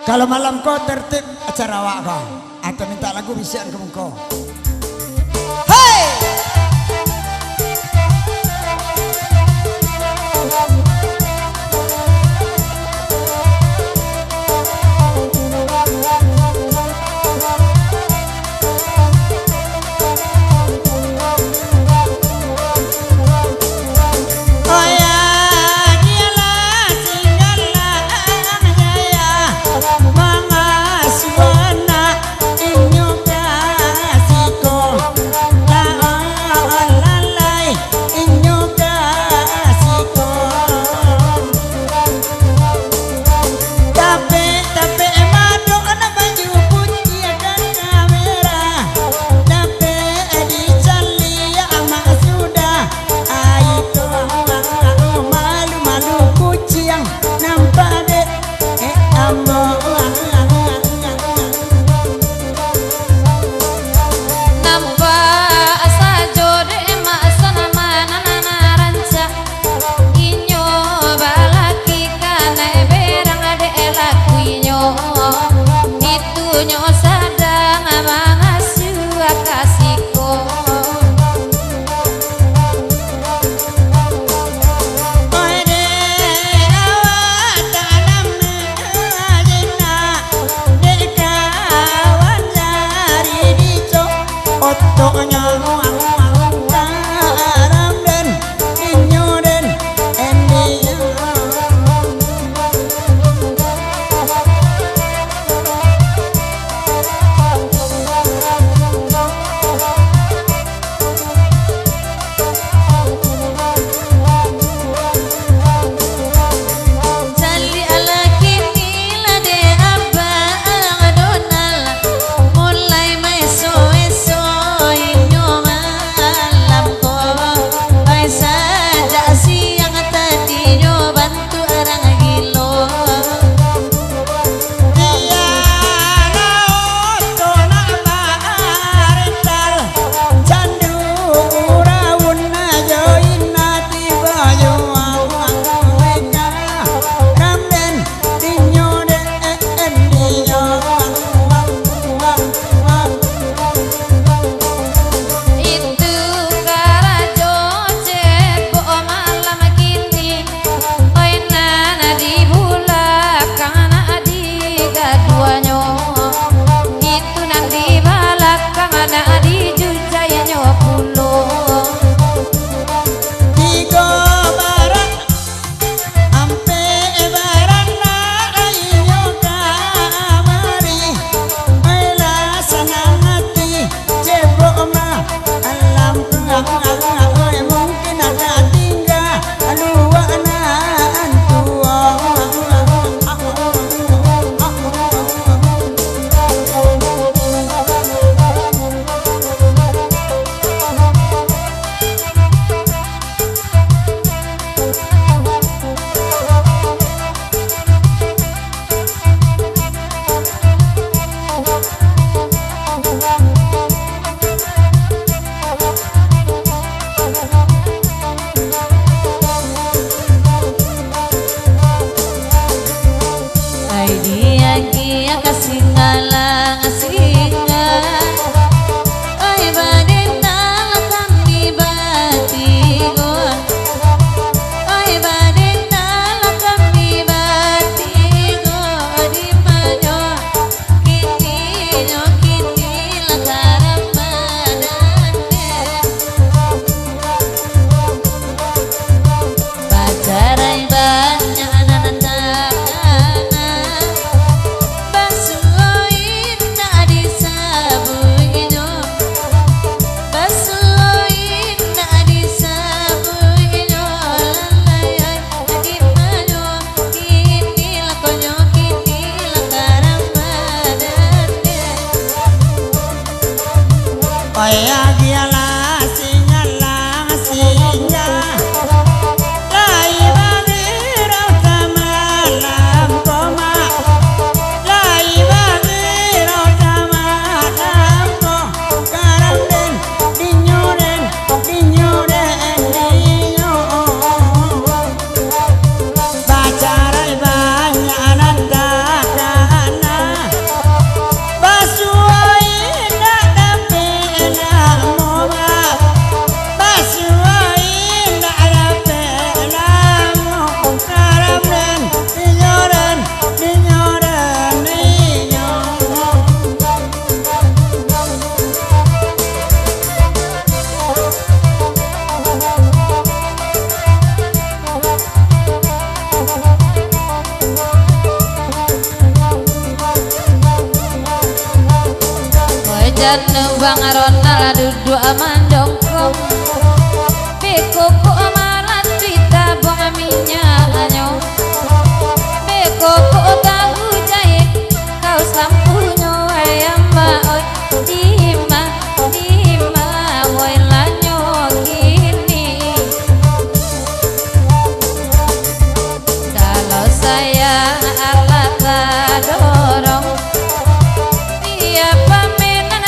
Kalau malam kau tertib acara awak kau atau minta lagu bisian ke muka. Hey! Mangas wana inyo kasih Bang Ronald duduk amandongkong beko ko amalan pita buang minyak anyo beko ko tahu jahit kau sampunyo ayam maoi dima moy lanyo gini kalau saya alat dorong dia pamenan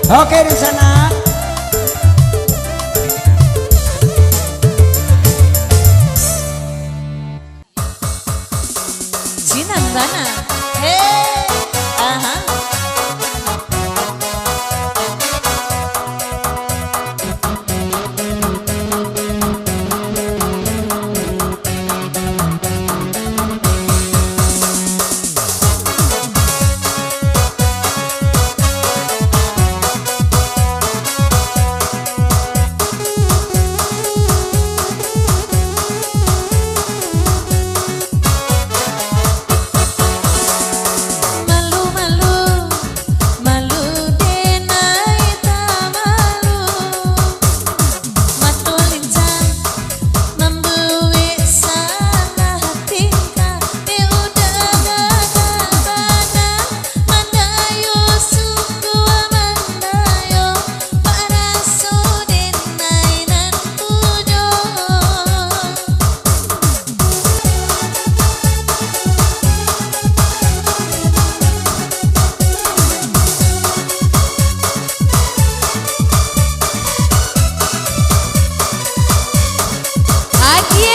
Oke di sana. Jinang Bana. Aha.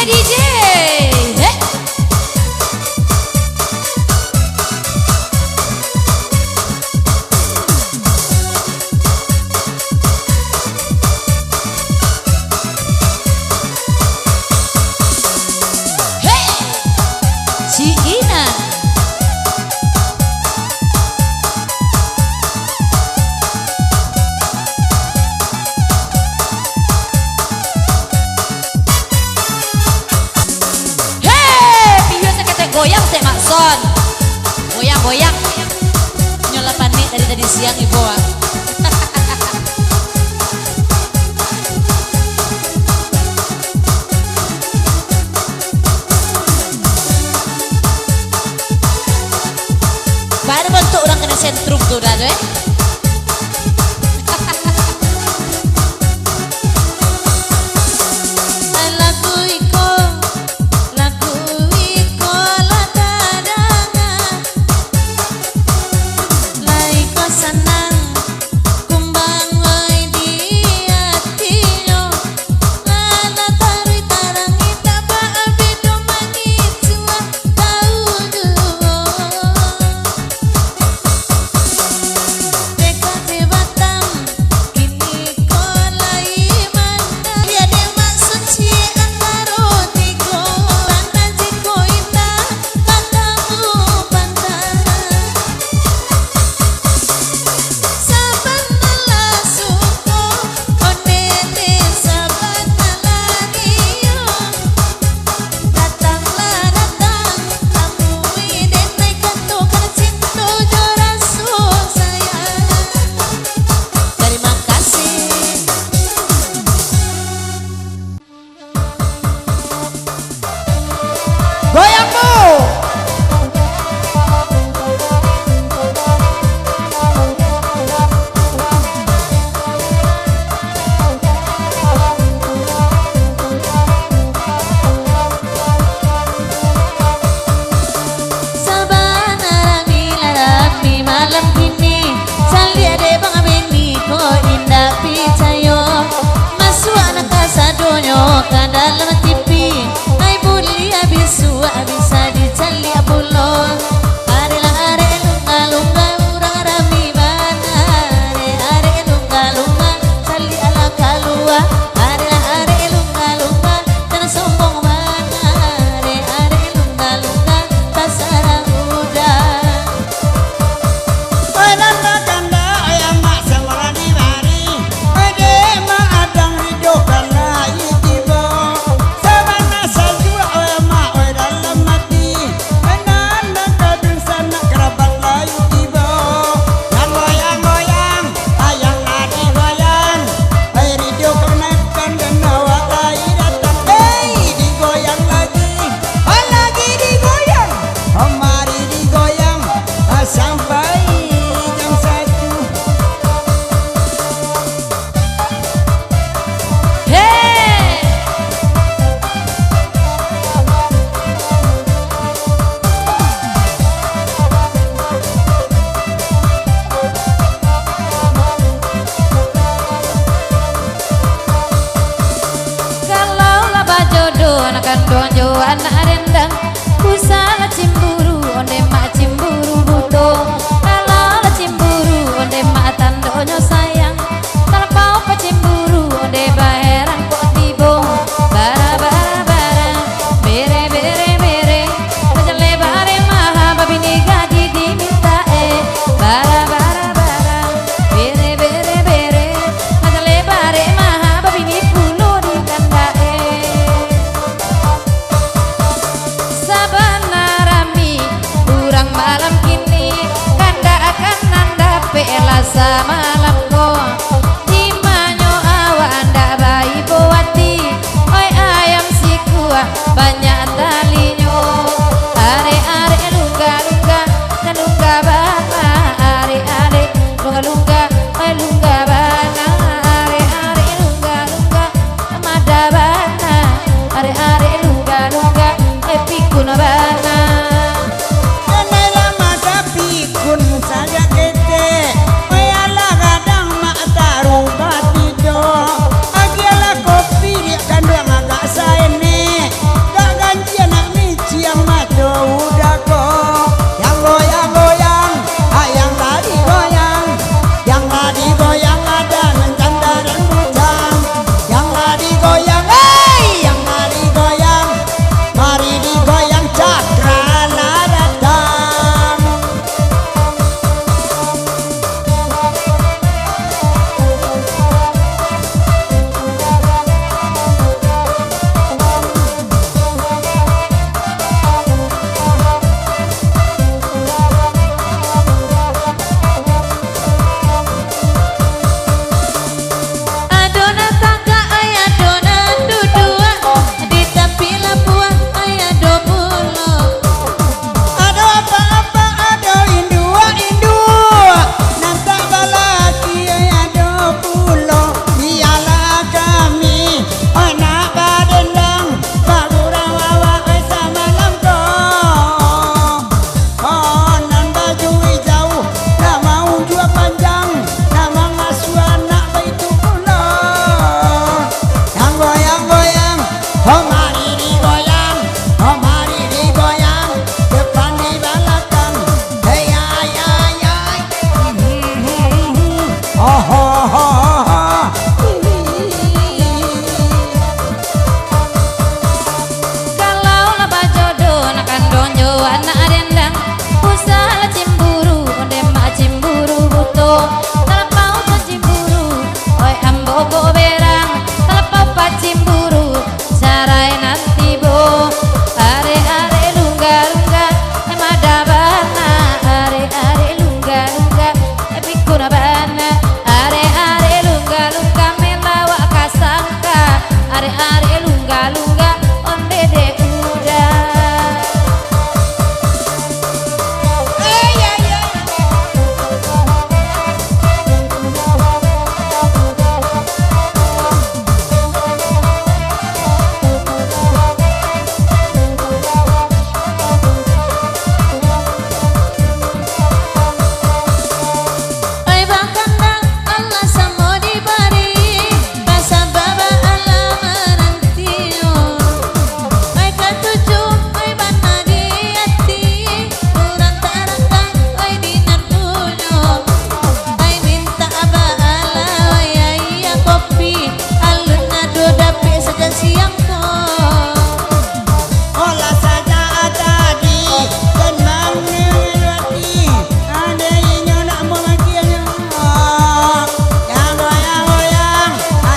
DJ. Si Ina. Goyang teh Makson, goyang-goyang nyolapan nih dari tadi siang ibu. Baru bentuk orang kena sentrum tuh dah deh. kandonyo anak rendang kusala cimburu onde mak cimburu butuh kalau cimburu onde mak tandonyo sayang kalau pecimburu onde baheran kok tibo bara bara bara bere bere bere kejele bare maha babini gaji diminta bara bara bara bere bere bere kejele bare maha babini puluh di kanda sabana rami urang malam kini kanda akan nanda pela samalam ko timanyo awa anda bayi bowati oi ayam si kuah banyak talinyo are are lungga lungga lungga bana are are lungga lungga lungga bana are are lungga lungga mada bana are are lungga lungga pikun bana Kenela mata pikun saja kete Oyala kadang mak taruh batido Agiala kopi dia kandang agak saene Gak ganti anak mici yang mato udah kok Yang goyang-goyang yang tadi goyang Yang tadi goyang ada mencanda dan bujang Yang tadi goyang yang tadi goyang Mari digoyang cakrana datang adonan tangga adonan dudua di tepi labuan do pulo Ada apa-apa ada indua Nanta balaki ada pulo Dialah kami anak badendang Bagurang wawa sama lamko Konan baju hijau Nama ujua panjang Nama ngasuh anak baitu pulo Yang goyang-goyang Oh mari digoyang Oh mari digoyang Depan di belakang Hey ay ay ay Oh ho ho ho kalau laba jodoh nak kandonyo anak rendang usah cimburu onde mak cimburu butuh terpau cimburu oi ambogo berang terpau cimburu sarai nanti bo are are lungga lungga mada bana are are lungga lungga pikun bana are are lungga lungga melawa kasangka are are lungga lungga onde de udah oi bakandang Allah samo di bari basa baba Allah menantiyo oi katuju oi bana di hati kurang tarangkang oi dinan dunyo oi minta aba Allah oi ayah kopi alun nado dape saja siang ko Olah saja tadi Dan mengerti Ada inyo nak mengakianya Yang goyang-goyang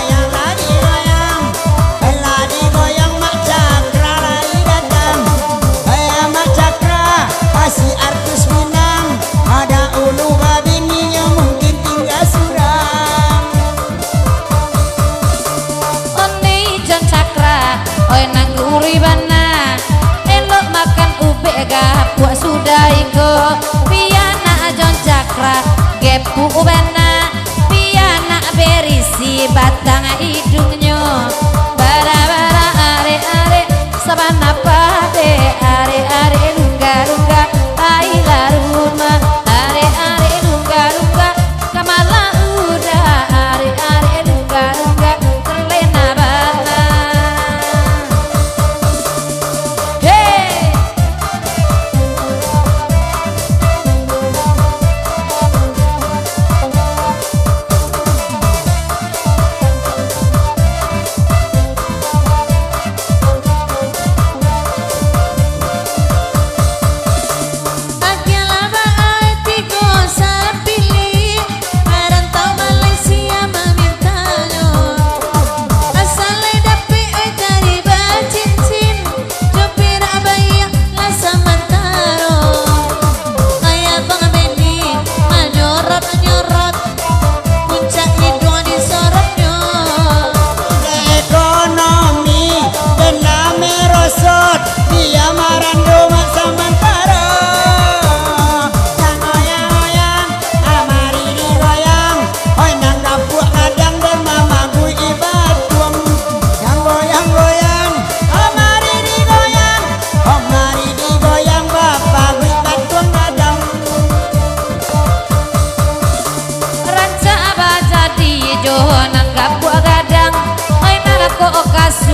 Yang lagi goyang Lagi goyang mak cakra lagi datang Mak cakra Kasih artis Minang Ada ulu babininya mungkin tinggal suram onde jon cakra oi nangguri bana elok makan ube gak puas sudah iko piana jon cakra gepu bana piana berisi batang hidungnya bara bara are are sabana pade are are lungga lungga ai laruma are are lungga lungga kamala udah are are lungga lungga terlena bana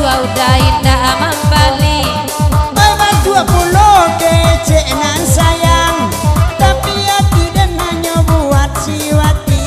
Udah indah membali Mama 20 kece nan sayang tapi hati dan hanya buat si Wati.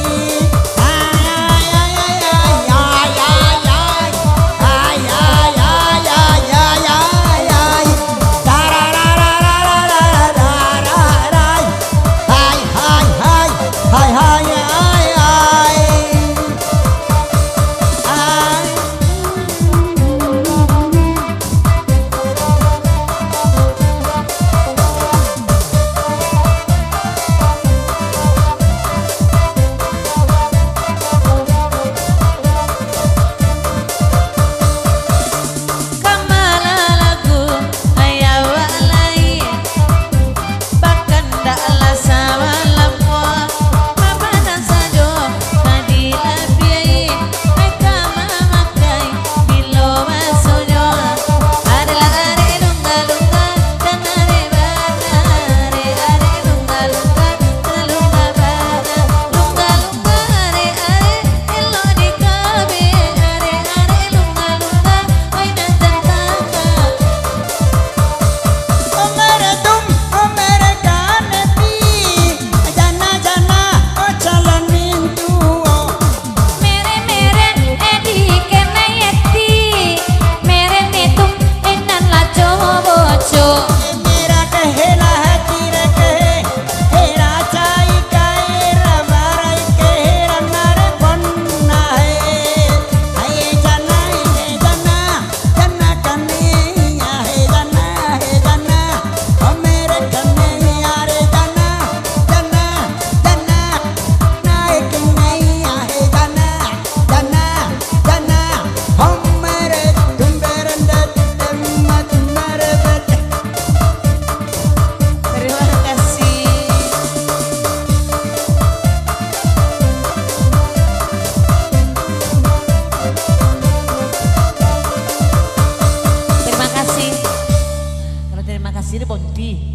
Sini Bonti.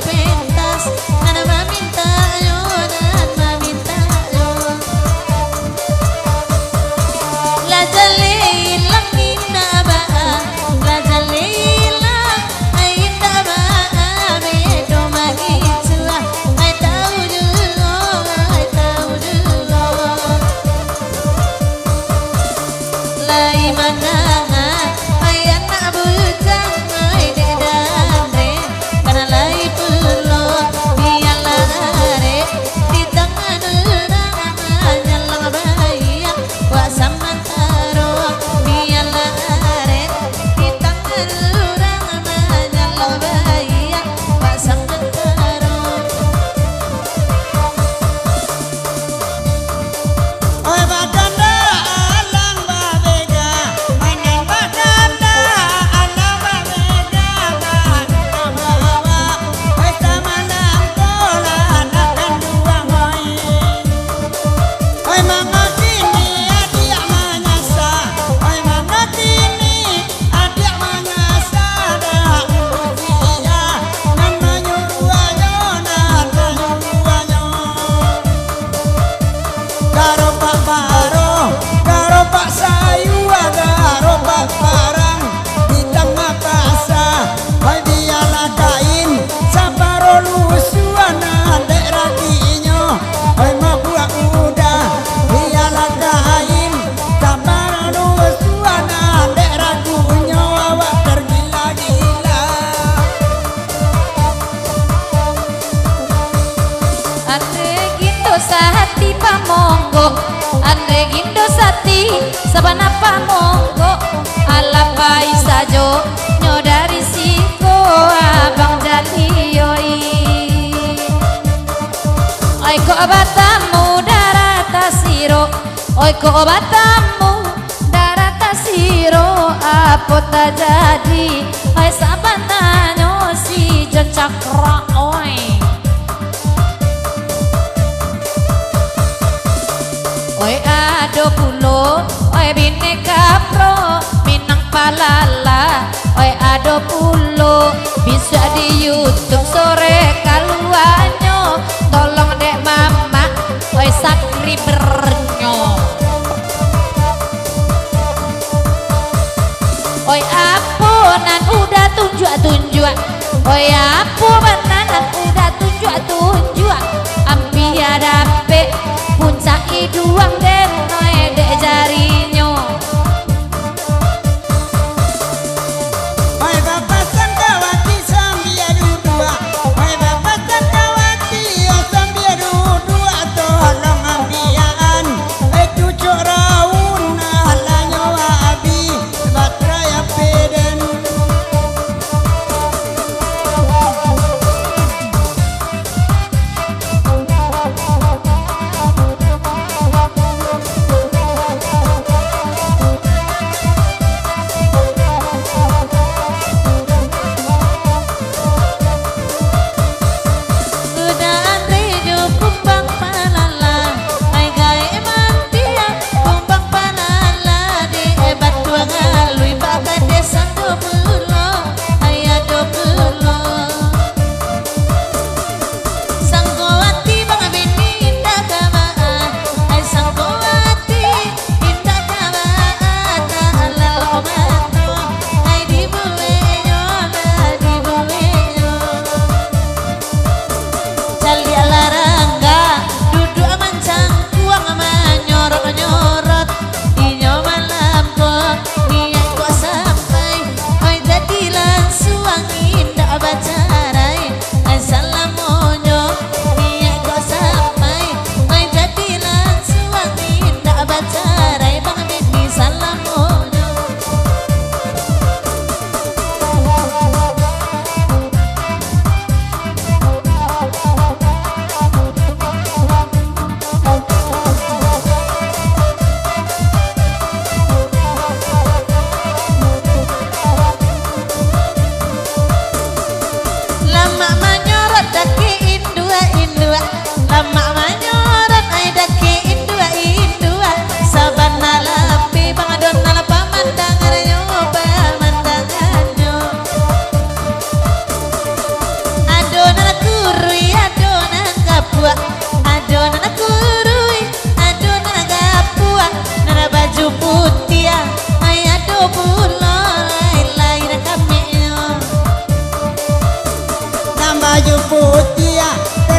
pentas nana meminta yo dan meminta yo la jalila minna ba la jalila ainda ba bedo magitla ai tahu lai mana ayana bujang ai dedare kana lai pulo bialare di tangan orang nyalang bayang wa samantaro bialare di tangan orang nyalang bayang wa samantaro Oi baganda alang babega mainan baganda alang babega bawa oi tamanang kolan akan dua main oi mangakini adik manyasa oi mangakini adik manyasa dah usia nama nyuruanyo karo Pak Baro, karo Pak Sayu, karo Pak Barang di tengah pasar. Hai biala kain, saparo lusuana dek rakinya. Hai mabua udah, biala kain, saparo lusuana dek rakunya awak tergila-gila. Andre gindo sahati pamonggo Andre gindo sati sabana pamonggo ala pai sajo nyodari siko abang jaliyoi oi ko batamu darata siro oi ko batamu darata siro apa tak jadi oi sabananyo si cakra oi oi ado pulo, oi bineka pro, minang palala, oi ado pulo, bisa di YouTube sore kaluanyo, tolong dek mama, oi subscribernyo. Oi apunan udah tunjuk, oi apunan udah tunjuk, ampi adape puncak iduang den noe dek jarinyo Hai bapak sanggawati sambil dua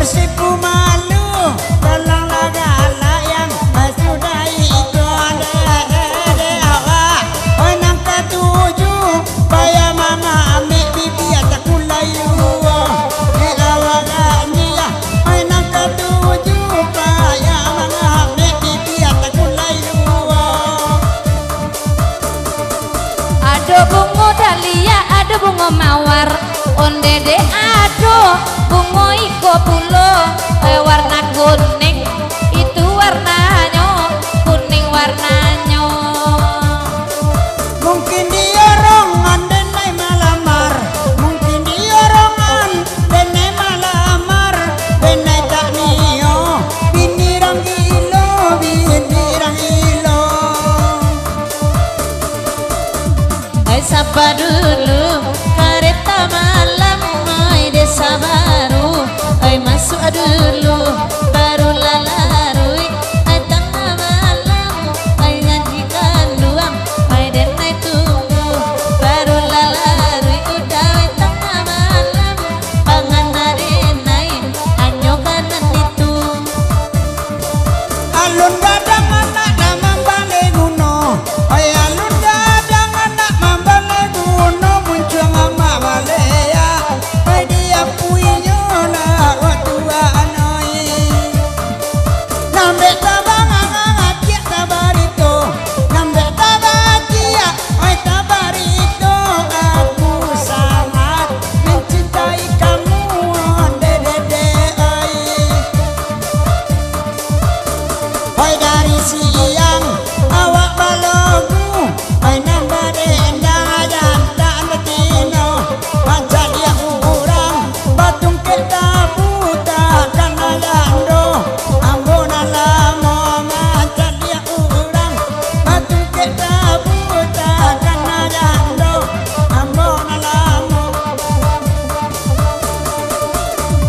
Persipu malu tolonglah galak yang sudah ikut dede awak. Oi nang ketujuh bayar mama ambil bibi atak kulayu di awak gania. Oi nang ketujuh bayar mama ambil bibi atak kulayu. Ado bungo dalia, ado bungo mawar, ondede ado bungo iko pulo, warna kuning itu warnanya, kuning warnanya. Mungkin diorongan denai malamar, mungkin diorongan denai malamar, denai tak nio, binirang ilo, binirang ilo. Sapa dulu kereta malam, desa baru, masuk dulu baru lalarui, tengah malam, ngajikan luang, denai tunggu baru lalarui, udah tengah malam, pangan denai, anyo kanan itu. Alun gadang anak nama bale guno, ay alun gadang anak mambale guno, muncul mama balea, ay dia puinyo na watua anoi. Nambe tabang angatia tabarito, nambe tabatia, ay tabarito, aku sangat mencintai kamu, dede ay. Hoi dari siang awak balogu, hoi nambah dendang ajan tak netino, macam dia urang batung kita buta karena yando, ambona lamo macam dia urang batung kita buta karena yando, ambona lamo.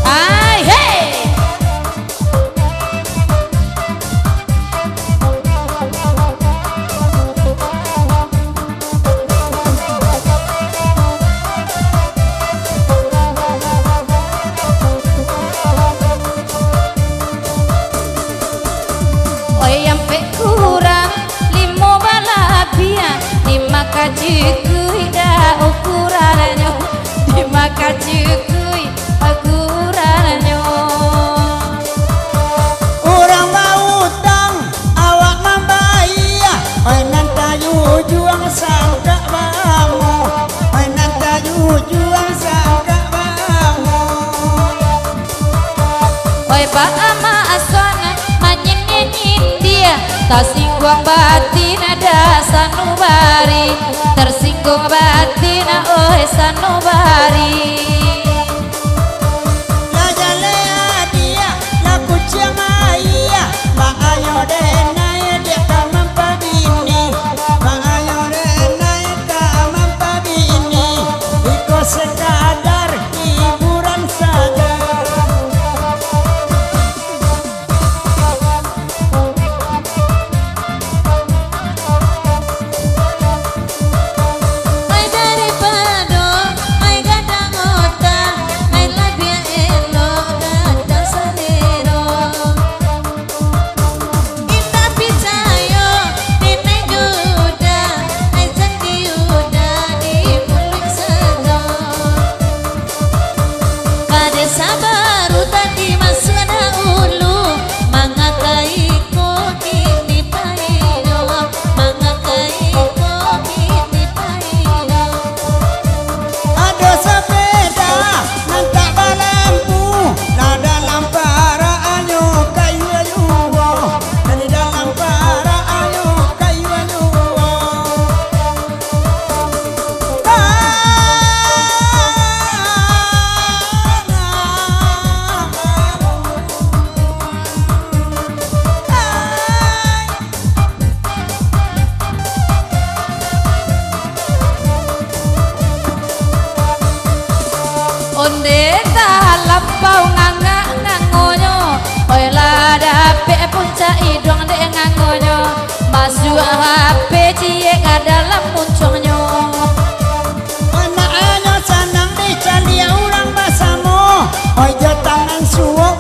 Ai hei. Oi ampe kurang limo balapia, 5 kacukui dah ukurannya, 5 kacukui ukurannya. Orang mau utang, awak membayar. Oi nantayu juang sangka bangu, oi nantayu juang sangka bangu. Oi pak ama aswana manyin dia, tersinggung batin ada sanubari, tersinggung batin oi sanubari. La jalea dia, la kucing ayah, bang ayo denai dia tak mampu bini, bang ayo denai tak mampu bini, iko sekadar hiburan saja. Ai daripada ai gadang otak, ai labia elo gadang salero. Kita picayo dene juda, ai janji udah di mulut sedo. Kade sabaru tadi masuk ada ulu, mangakai ko kini paino, mangakai ko kini paino. Ada sepeda nantak balampu, nah dalam para ayo kayu ayu, dan di dalam para ayo kayu ayu. Onde dalam bau nganga ngangonyo, oi la dape puncak idong de ngangonyo, masuk HP cie dalam muncungnya. Anak ayo sanang di calia urang basamo, oi tangan suwo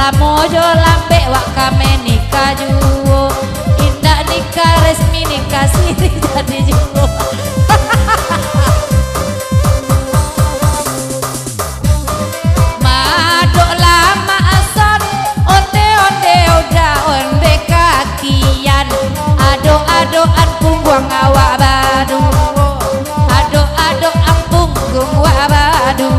mojo lambe wak kame nikah juwo indah nikah resmi nikah siri jadi juwo madok lama ason onde onde udah onde kakian ado-adoan punggung awak badu ado-adok ampung gungwa badu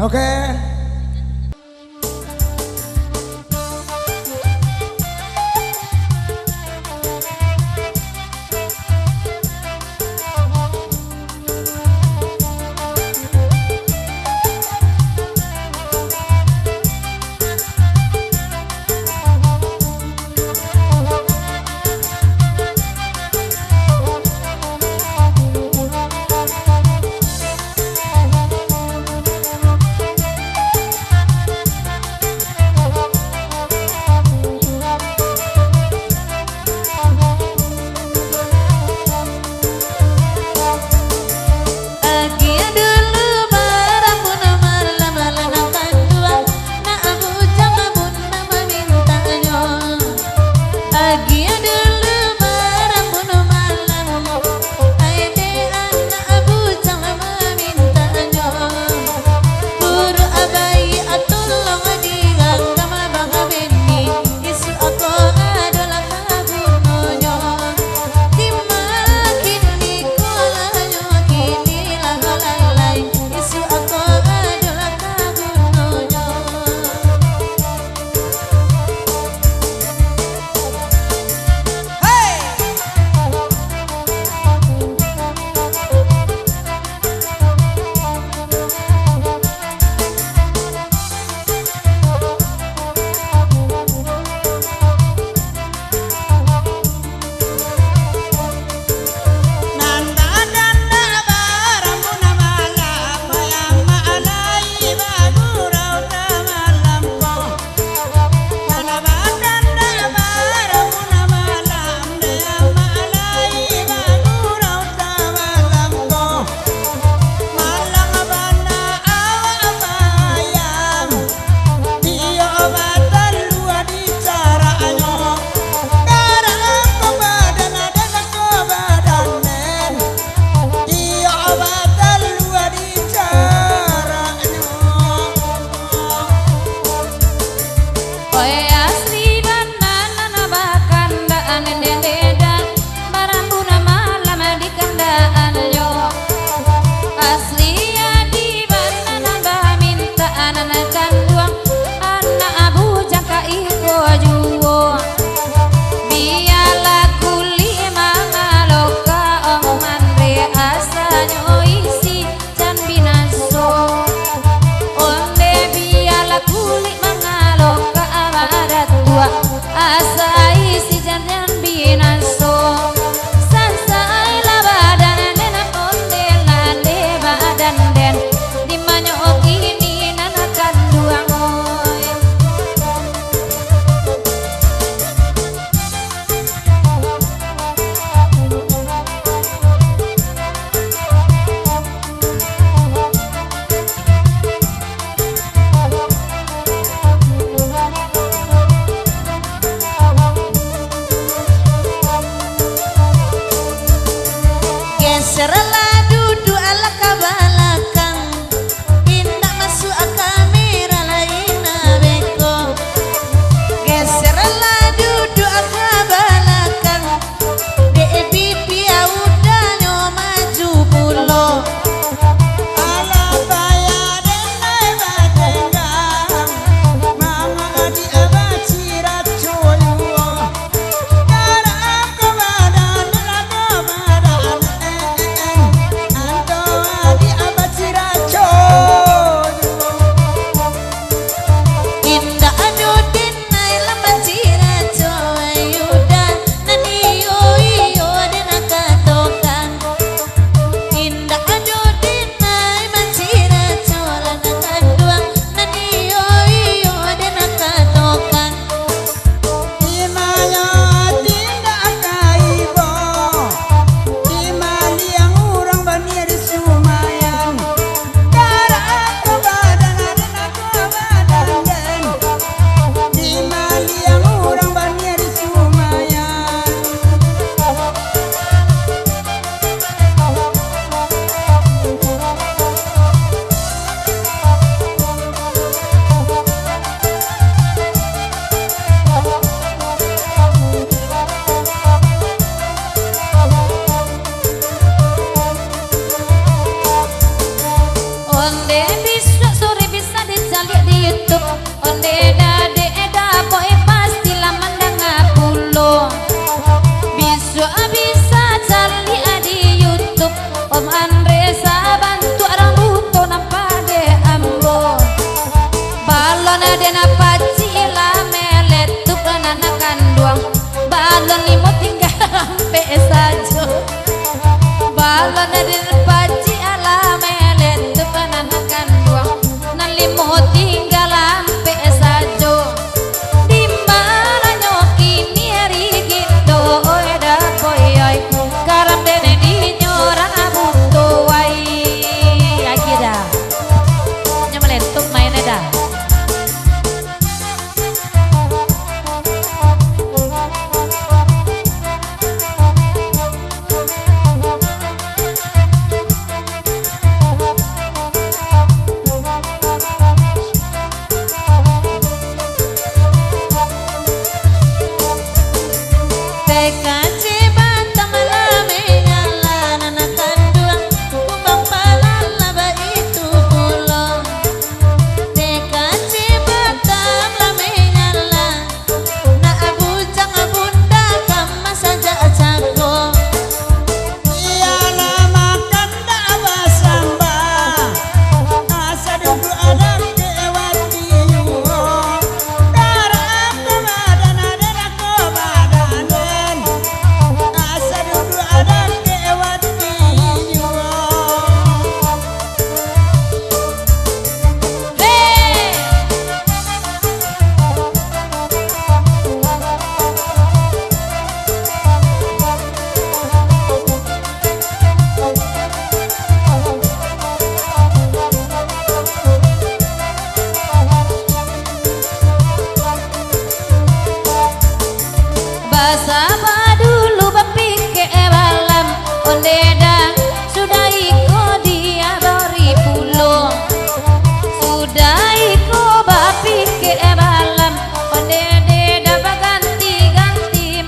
Oke. onde dade boy pastilah mandang pulo bisa cari di YouTube Om Andre sabantu orang buto nampade ambo balon dena pacila meletup nanakan duang balon limo tinggal sampai saja balon dena pacila meletup nanakan duang nan limo tinggal sampai saja di mana nyoki niari gitu eda koyoi karam dene di nyoran buto wai akida nyameletup main eda Sapa dulu bapike balam ondeda sudah iko dia bari pulo sudah iko bapike balam ondeda baganti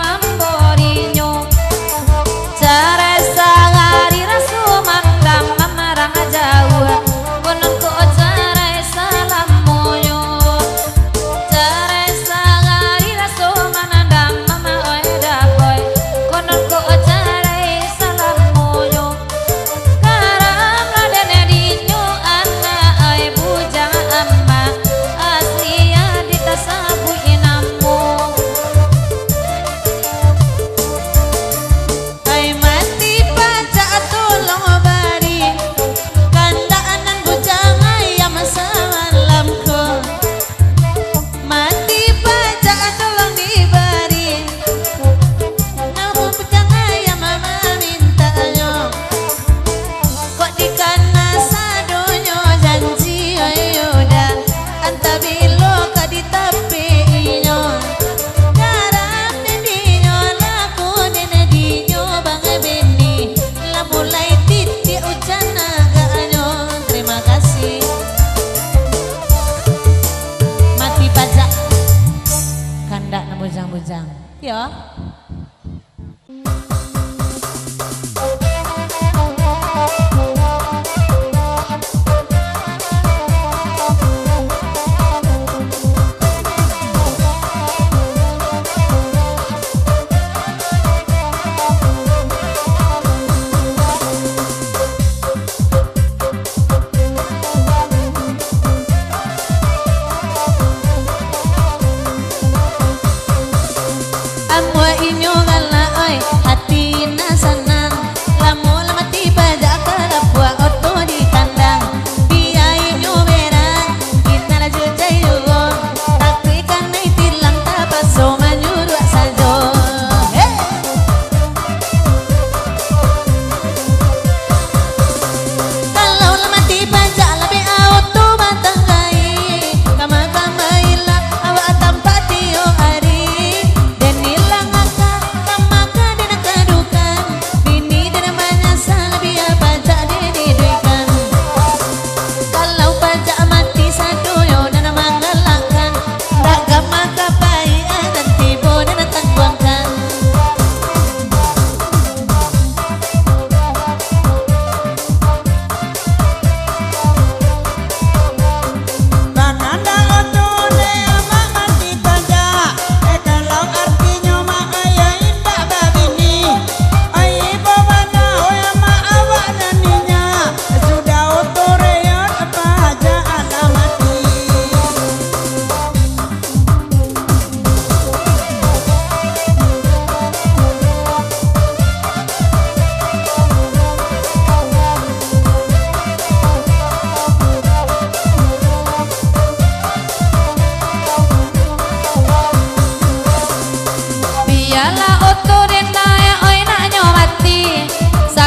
mamborinyo cara sangari rasu mandam mamarang jauh konon ko cara salam moyo cara sangari rasu manandam konon ko acarai salam moyo karam radene dinyo anna ay bujang amma asliya ditasabu inamu ay mati paca tulong bari kandaanan bujang ayam salam ko mati paca tulong dibari bujang-bujang ya amwa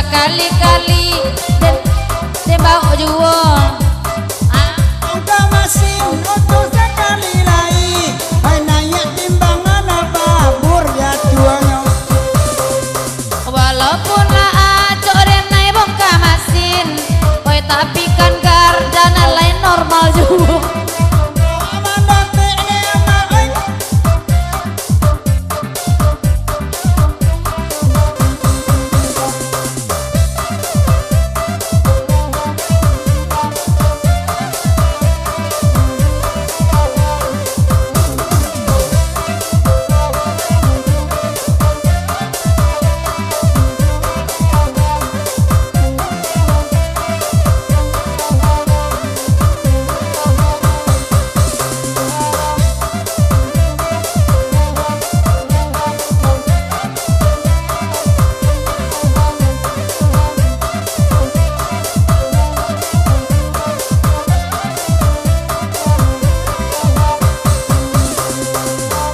sekali-kali dan bau juo Angka masin untuk sekali lagi Hai naik timbangan babur jatuhnya walaupun lah acok renai bongka masin oi tapi kan gardana lain normal juo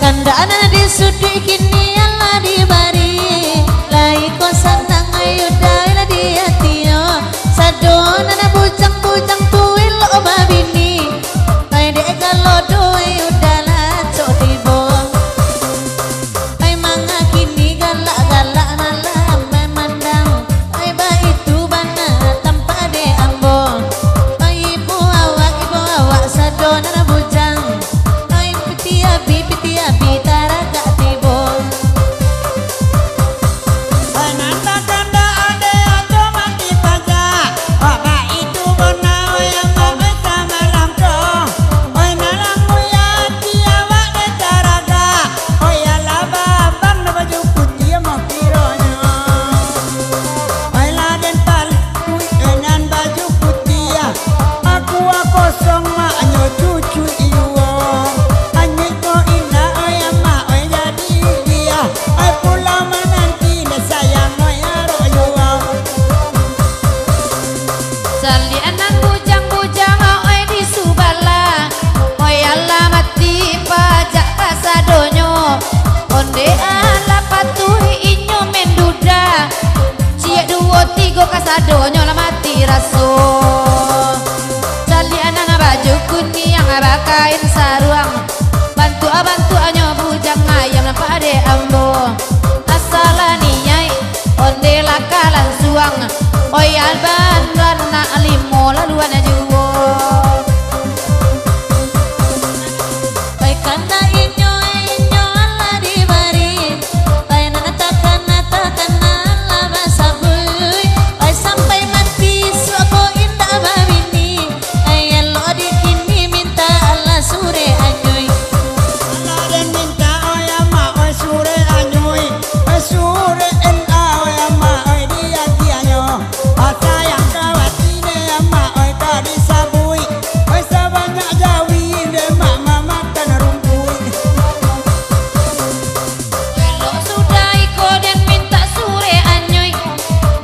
Kandana di sudi kini Allah dibari lai kosan nang ayu dai la di hatio sadona na bujang-bujang tuil lo babini ai de kalau doi udala cok tibo ai manga kini galak-galak malam memandang ai ba itu bana tanpa de ambo ai ibu awak sadona na bujang ai piti abi tara gak tibo Hai nanta kanda ade atau mati paja Waka itu benar yang mabeta malam dong Oi nalang muya tiawak de taraga Oi ala babang na baju putih mau kironya Oi laden pal dengan baju putih Aku kosong maknya cucu iwo Anyik ko ina oi ama oi jadi dia Oi pulang menanti dan sayang oi aroyo Sali anak bujang-bujang oi di subala oi ala mati pajak kasadonyo onde ala patuhi inyo menduda cia dua tiga kasadonyo la mati raso Sali anak baju kuning yang abakain saruang bantu anyo bujang ayam nampak ade ambo asalani nyai onde lakalan suang oi alban warna limo laluan juwo oi kana inyo Allah dibari oi nana takkan Allah basabui oi sampai mati suako indah babini ai lo dikini minta Allah sure anyoy Laden minta oi ama oi sure anyoi Oi sure en oi ama oi dia dianyo Sayang kawatine ama oi tadi sabui Oi sabanyak jawi de mama makan rumput lo sudah iko dan minta sure anyoy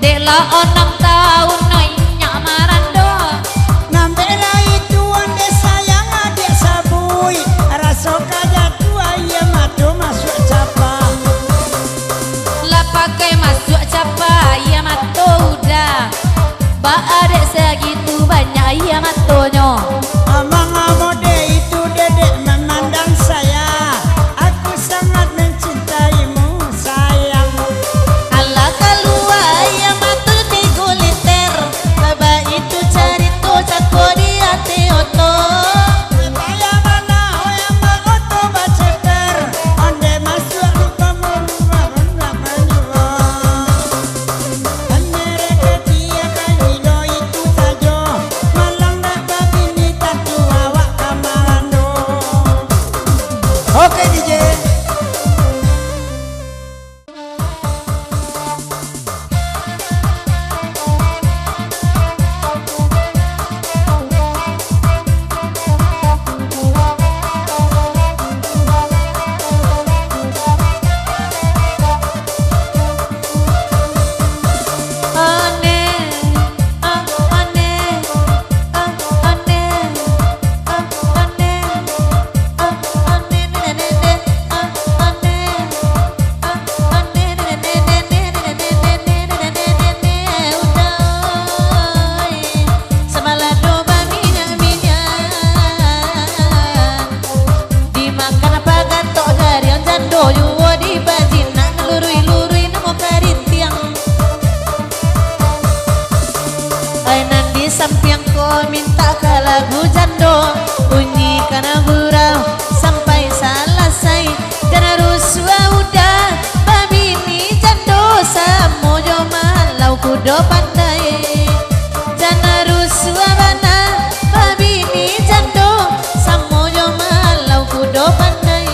dela 6 tahun noi nyamaran do Nambela itu ande sayang adik sabui Raso kaja tua ia matu masuk capa lah pakai masuk capa ia mato udah ba adek segitu banyak ia matonyo Amang amode itu dedek memandang saya Aku sangat mencintaimu sayang Allah keluar ya matul 3 liter baba itu cari to cako di hati oto Saya mana yang oto baceker Ande masuk lupa membuat menjual Mereka dia kan itu saja Malang dah babini tak tua sampiang ko minta ka lagu jando bunyi kana gurau sampai selesai dan rusua udah babi ni jando samojo malau kudo pandai jana rusua bana babi ni jando samojo malau kudo pandai.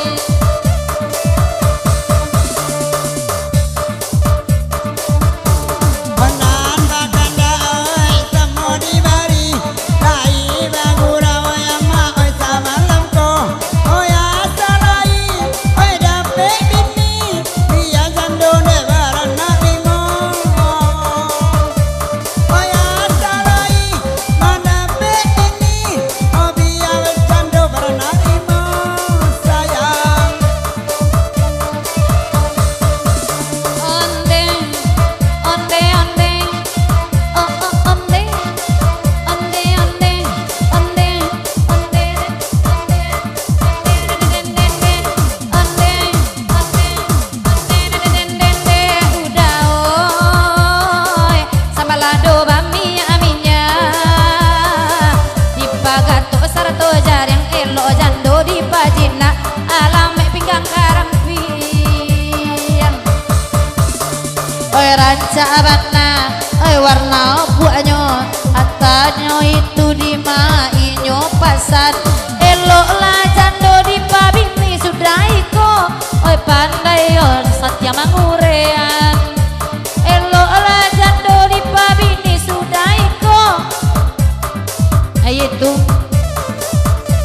Rancarana, warna buahnya, atanya itu di mainyo pasan. Elok lah jando di pabini sudah iko, pandai satya mangurean. Elok lah jando di pabini sudah iko. Itu,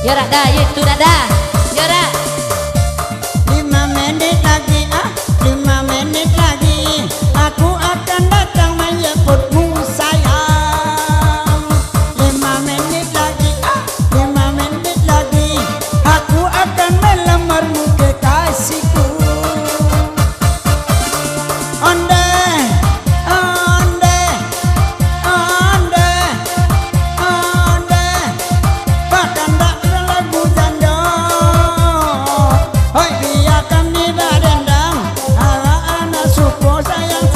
ya ada, itu ada, ya ada. 5 menit lagi, 5 menit lagi. Aku akan datang menyebutmu sayang. 5 menit lagi, 5 menit lagi. Aku akan melamarmu kekasihku. Onde, onde, onde, onde. Bahkan tak lagu janda. Hoi biar kami berdendam. Ala anak suku sayang.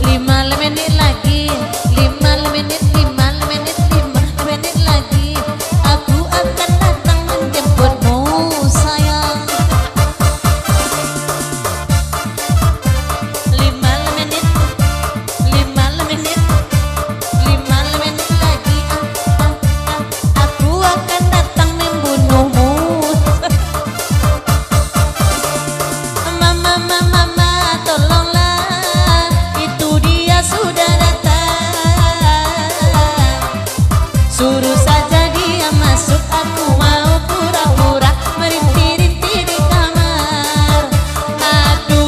5 menit lagi, 5 menit, 5 menit, 5 menit lagi. Aku akan datang menjemputmu sayang. 5 menit, 5 menit, 5 menit lagi. Aku akan datang membunuhmu. Mama, mama, mama, tolonglah. Sudah datang, suruh saja dia masuk. Aku mau pura-pura merintih-rintih di kamar. Aduh,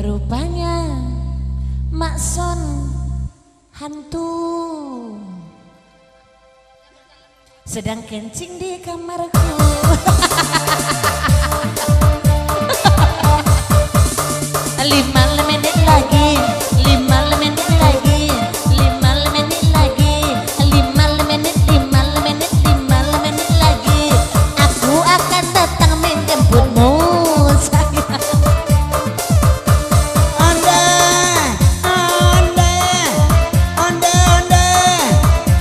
rupanya Makson hantu sedang kencing di kamarku. 5 menit lagi, 5 menit lagi, 5 menit lagi, 5 menit, 5 menit, 5 menit lagi. Aku akan datang menjemputmu sayang. Onde, onde, onde, onde,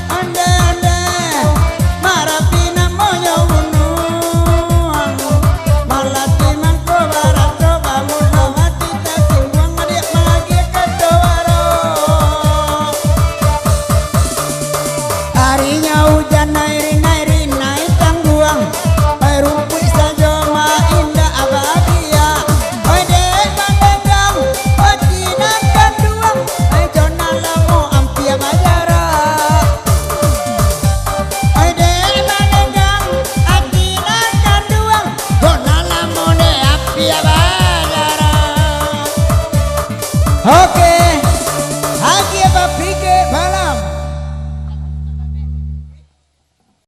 onde, onde. Marapina moyo unu, malati mangko barato bamulo hati tatimbuang ngadiak malagi kadowaro. Harinya hujan nairi-nairi naik tangguang, rumput saja ma indah abadia. Oi dek mandang, oi tinan kanduang, oi jona lamo ampia bajara. Oi dek mandang, oi tinan kanduang, jona lamo ne ampia bajara. Oke.